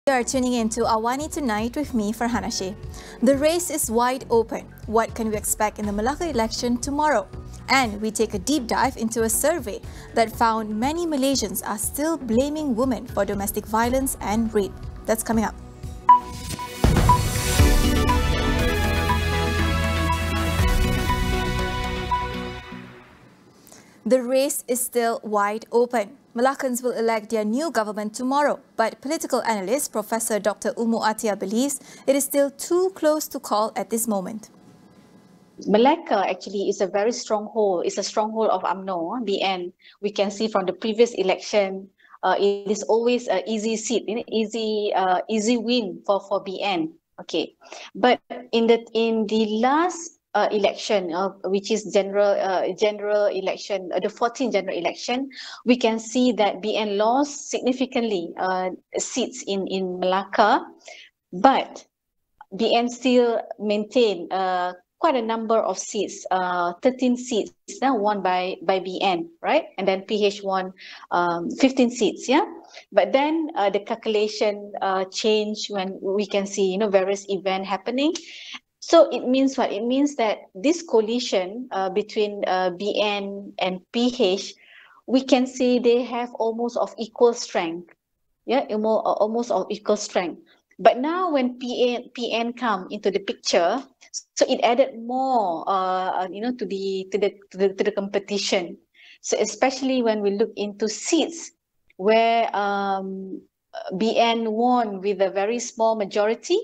You are tuning in to AWANI Tonight with me, Farhana Sheikh. The race is wide open. What can we expect in the Malacca election tomorrow? And we take a deep dive into a survey that found many Malaysians are still blaming women for domestic violence and rape. That's coming up. The race is still wide open. Malaccans will elect their new government tomorrow, but political analyst Professor Dr. Umu Atia believes it is still too close to call at this moment. Malacca actually is a very stronghold. It's a stronghold of UMNO, BN. We can see from the previous election, it is always an easy seat, easy win for BN. Okay, but in the last election, which is general election, the 14th general election, we can see that BN lost significantly seats in Malacca, but BN still maintain quite a number of seats, 13 seats now won by BN, right? And then PH won 15 seats, yeah? But then the calculation changed when we can see, various events happening. So it means what? It means that this coalition between BN and PH, we can see they have almost of equal strength, yeah, almost of equal strength. But now when PN come into the picture, so it added more, to the competition. So especially when we look into seats where BN won with a very small majority.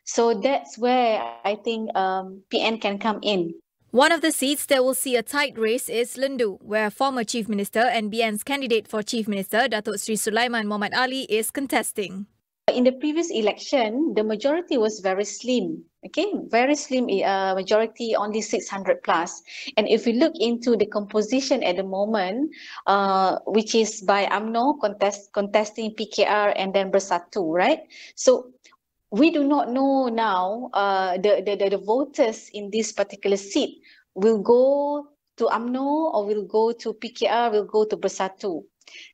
So that's where I think PN can come in. One of the seats that will see a tight race is Lendu, where former Chief Minister and BN's candidate for Chief Minister, Datuk Sri Sulaiman Muhammad Ali, is contesting. In the previous election, the majority was very slim. Okay, very slim majority, only 600 plus. And if we look into the composition at the moment, which is by UMNO contesting PKR and then Bersatu, right? So we do not know now the voters in this particular seat will go to UMNO or will go to PKR, will go to Bersatu,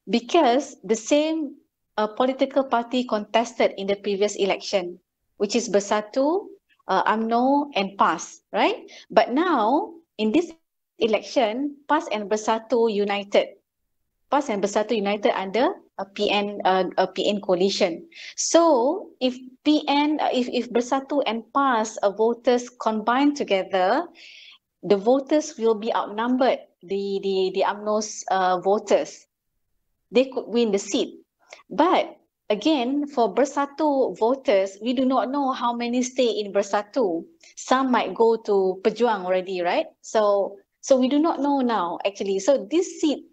because the same political party contested in the previous election, which is Bersatu, UMNO and PAS, right? But now in this election, PAS and Bersatu united. PAS and Bersatu united under a PN coalition. So if Bersatu and PAS voters combine together, the voters will be outnumbered the UMNO's voters. They could win the seat. But again, for Bersatu voters, we do not know how many stay in Bersatu. Some might go to Pejuang already, right? So we do not know now actually. So this seat,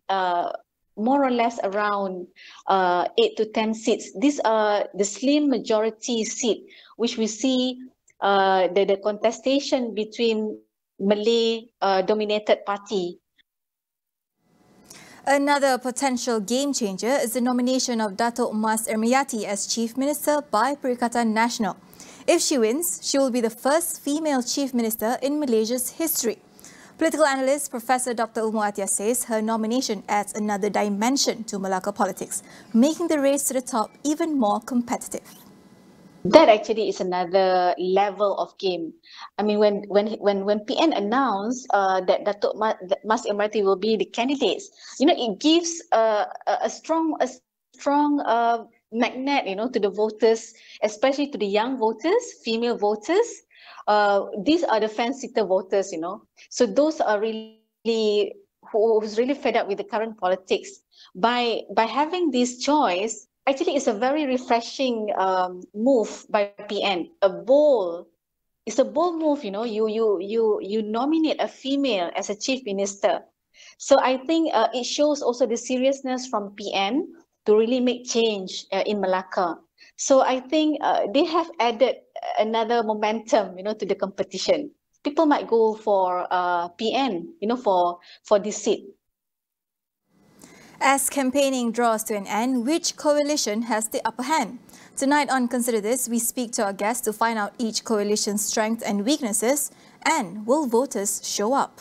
more or less around 8 to 10 seats. These are the slim majority seat, which we see the contestation between Malay dominated party. Another potential game changer is the nomination of Datuk Mas Ermiyati as Chief Minister by Perikatan Nasional. If she wins, she will be the first female Chief Minister in Malaysia's history. Political analyst Professor Dr. Umu Atia says her nomination adds another dimension to Malacca politics, making the race to the top even more competitive. That actually is another level of game. I mean, when PN announced that Datuk Mas Ermiyati will be the candidates, it gives a strong magnet, to the voters, especially to the young voters, female voters. These are the fan-seeker voters, So those are really who's really fed up with the current politics. By having this choice, actually, it's a very refreshing move by PN. It's a bold move, You nominate a female as a chief minister. So I think it shows also the seriousness from PN to really make change in Malacca. So I think they have added another momentum, to the competition. People might go for PN, for this seat. As campaigning draws to an end, which coalition has the upper hand? Tonight on Consider This, we speak to our guests to find out each coalition's strengths and weaknesses, and will voters show up?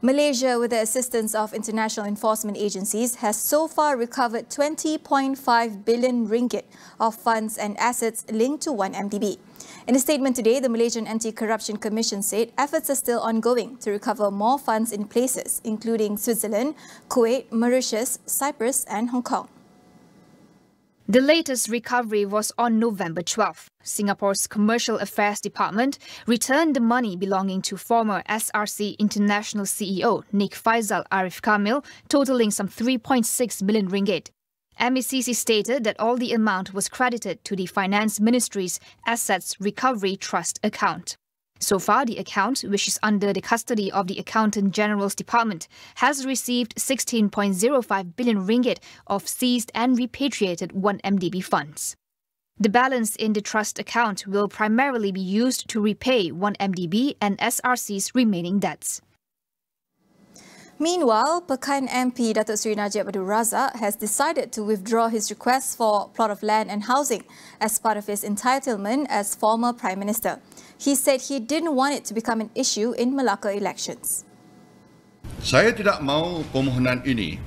Malaysia, with the assistance of international enforcement agencies, has so far recovered 20.5 billion ringgit of funds and assets linked to 1MDB. In a statement today, the Malaysian Anti-Corruption Commission said efforts are still ongoing to recover more funds in places including Switzerland, Kuwait, Mauritius, Cyprus and Hong Kong. The latest recovery was on November 12th. Singapore's Commercial Affairs Department returned the money belonging to former SRC International CEO Nik Faisal Arif Kamil, totaling some 3.6 million ringgit. MECC stated that all the amount was credited to the Finance Ministry's Assets Recovery Trust account. So far, the account, which is under the custody of the Accountant General's Department, has received 16.05 billion ringgit of seized and repatriated 1MDB funds. The balance in the trust account will primarily be used to repay 1MDB and SRC's remaining debts. Meanwhile, Pekan MP Datuk Seri Najib Abdul Razak has decided to withdraw his request for plot of land and housing as part of his entitlement as former Prime Minister. He said he didn't want it to become an issue in Melaka elections. Saya tidak mahu permohonan ini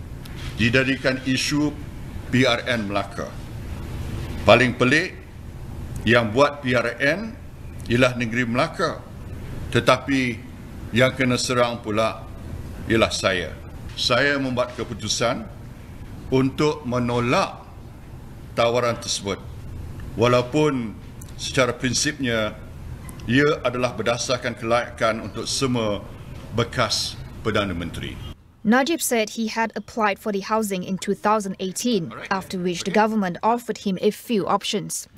dijadikan isu PRN Melaka. Paling pelik, yang buat PRN ialah negeri Melaka. Tetapi yang kena serang pula ialah saya. Saya membuat keputusan untuk menolak tawaran tersebut. Walaupun secara prinsipnya ia adalah berdasarkan kelayakan untuk semua bekas Perdana Menteri. Najib said he had applied for the housing in 2018, after which the government offered him a few options.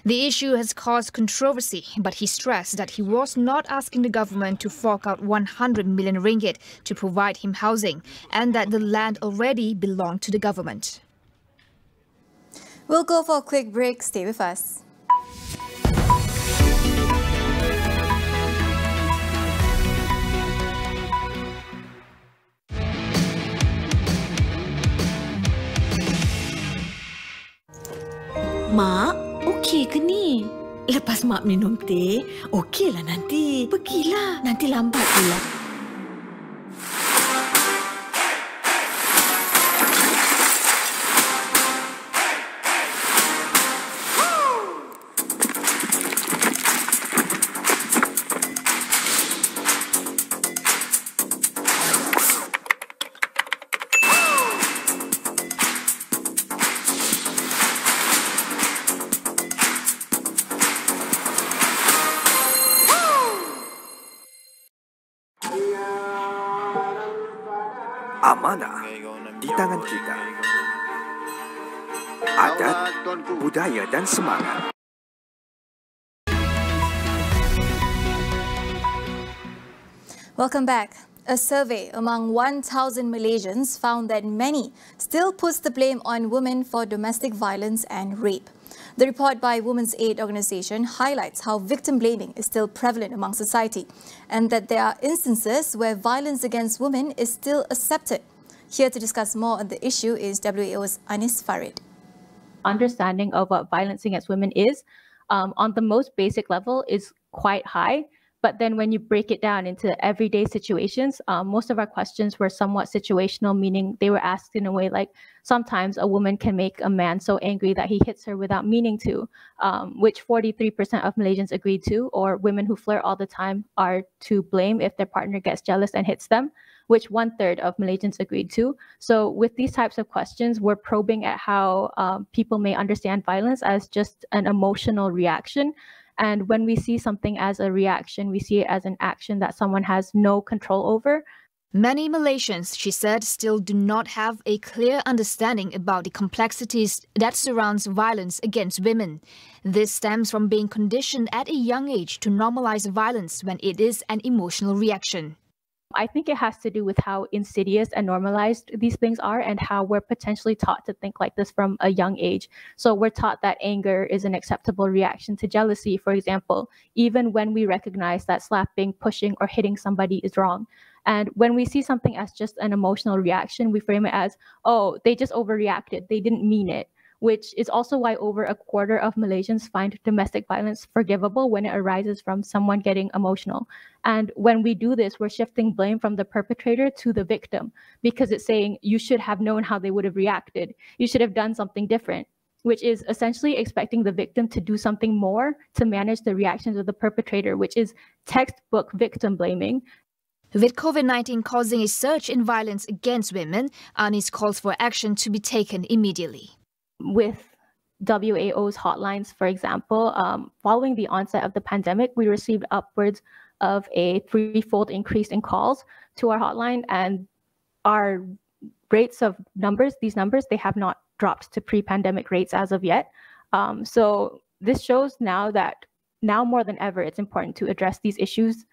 The issue has caused controversy, but he stressed that he was not asking the government to fork out 100 million ringgit to provide him housing, and that the land already belonged to the government. We'll go for a quick break. Stay with us. Mak, okey ke ni? Lepas Mak minum teh, okeylah nanti. Pergilah, nanti lambat pula. Amanah di tangan kita. Adat, budaya dan semangat. Welcome back. A survey among 1,000 Malaysians found that many still puts the blame on women for domestic violence and rape. The report by Women's Aid Organisation highlights how victim blaming is still prevalent among society and that there are instances where violence against women is still accepted. Here to discuss more on the issue is WAO's Anis Farid. Understanding of what violence against women is on the most basic level is quite high. But then when you break it down into everyday situations, most of our questions were somewhat situational, meaning they were asked in a way like, sometimes a woman can make a man so angry that he hits her without meaning to, which 43% of Malaysians agreed to, or women who flirt all the time are to blame if their partner gets jealous and hits them, which 1/3 of Malaysians agreed to. So with these types of questions, we're probing at how people may understand violence as just an emotional reaction. And when we see something as a reaction, we see it as an action that someone has no control over. Many Malaysians, she said, still do not have a clear understanding about the complexities that surrounds violence against women. This stems from being conditioned at a young age to normalize violence when it is an emotional reaction. I think it has to do with how insidious and normalized these things are and how we're potentially taught to think like this from a young age. So we're taught that anger is an acceptable reaction to jealousy, for example, even when we recognize that slapping, pushing, or hitting somebody is wrong. And when we see something as just an emotional reaction, we frame it as, oh, they just overreacted, they didn't mean it. which is also why over a quarter of Malaysians find domestic violence forgivable when it arises from someone getting emotional. And when we do this, we're shifting blame from the perpetrator to the victim, because it's saying you should have known how they would have reacted. You should have done something different, which is essentially expecting the victim to do something more to manage the reactions of the perpetrator, which is textbook victim blaming. With COVID-19 causing a surge in violence against women, AWANI calls for action to be taken immediately. With WAO's hotlines, for example, following the onset of the pandemic, we received upwards of a 3-fold increase in calls to our hotline, and our rates of these numbers, they have not dropped to pre-pandemic rates as of yet. So this shows now that now more than ever, it's important to address these issues.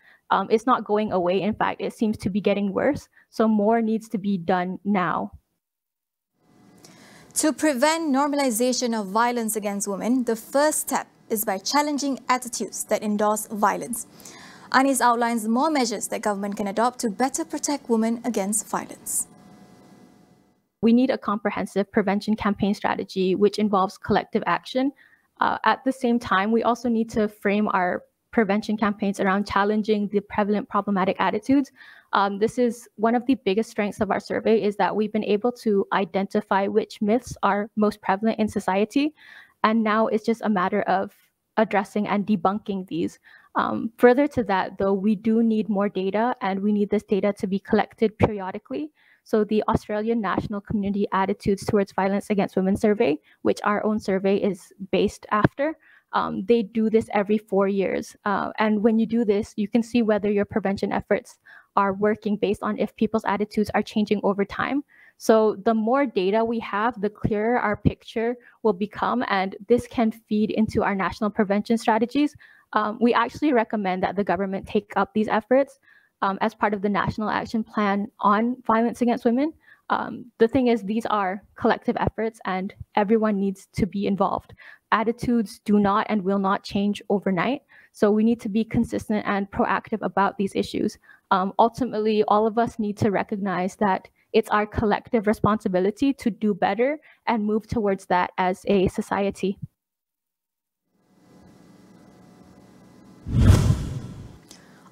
It's not going away. In fact, it seems to be getting worse. So more needs to be done now. To prevent normalization of violence against women, the first step is by challenging attitudes that endorse violence. AWANI outlines more measures that government can adopt to better protect women against violence. We need a comprehensive prevention campaign strategy which involves collective action. At the same time, we also need to frame our prevention campaigns around challenging the prevalent problematic attitudes. This is one of the biggest strengths of our survey, is that we've been able to identify which myths are most prevalent in society. And now it's just a matter of addressing and debunking these. Further to that, though, we do need more data, and we need this data to be collected periodically. So the Australian National Community Attitudes Towards Violence Against Women survey, which our own survey is based after, they do this every 4 years. And when you do this, you can see whether your prevention efforts are working based on if people's attitudes are changing over time. So the more data we have, the clearer our picture will become, and this can feed into our national prevention strategies. We actually recommend that the government take up these efforts as part of the National Action Plan on Violence Against Women. The thing is, these are collective efforts and everyone needs to be involved. Attitudes do not and will not change overnight. So we need to be consistent and proactive about these issues. Ultimately, all of us need to recognize that it's our collective responsibility to do better and move towards that as a society.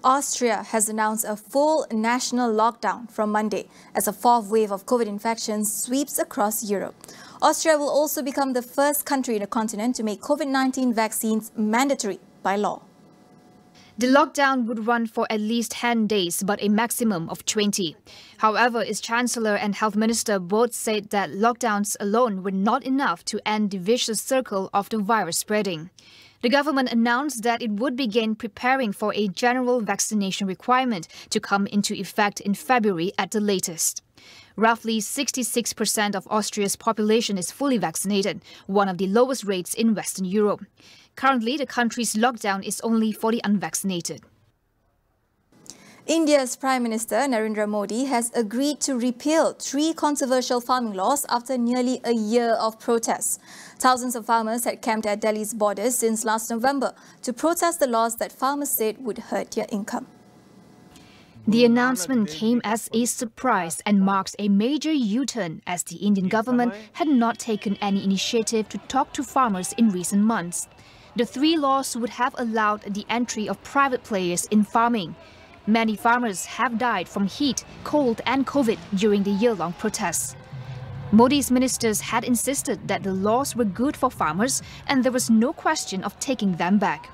Austria has announced a full national lockdown from Monday as a fourth wave of COVID infections sweeps across Europe. Austria will also become the first country in the continent to make COVID-19 vaccines mandatory by law. The lockdown would run for at least 10 days, but a maximum of 20. However, its Chancellor and Health Minister both said that lockdowns alone were not enough to end the vicious circle of the virus spreading. The government announced that it would begin preparing for a general vaccination requirement to come into effect in February at the latest. Roughly 66% of Austria's population is fully vaccinated, one of the lowest rates in Western Europe. Currently, the country's lockdown is only for the unvaccinated. India's Prime Minister Narendra Modi has agreed to repeal 3 controversial farming laws after nearly a year of protests. Thousands of farmers had camped at Delhi's borders since last November to protest the laws that farmers said would hurt their income. The announcement came as a surprise and marks a major U-turn as the Indian government had not taken any initiative to talk to farmers in recent months. The 3 laws would have allowed the entry of private players in farming. Many farmers have died from heat, cold and COVID during the year-long protests. Modi's ministers had insisted that the laws were good for farmers and there was no question of taking them back.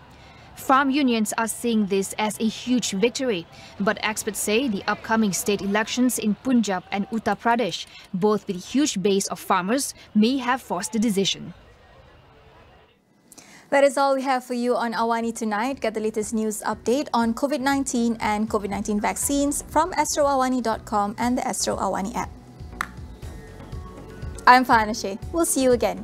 Farm unions are seeing this as a huge victory, but experts say the upcoming state elections in Punjab and Uttar Pradesh, both with a huge base of farmers, may have forced the decision. That is all we have for you on AWANI tonight. Get the latest news update on COVID-19 and COVID-19 vaccines from astroawani.com and the Astro AWANI app. I'm Farhana Sheikh. We'll see you again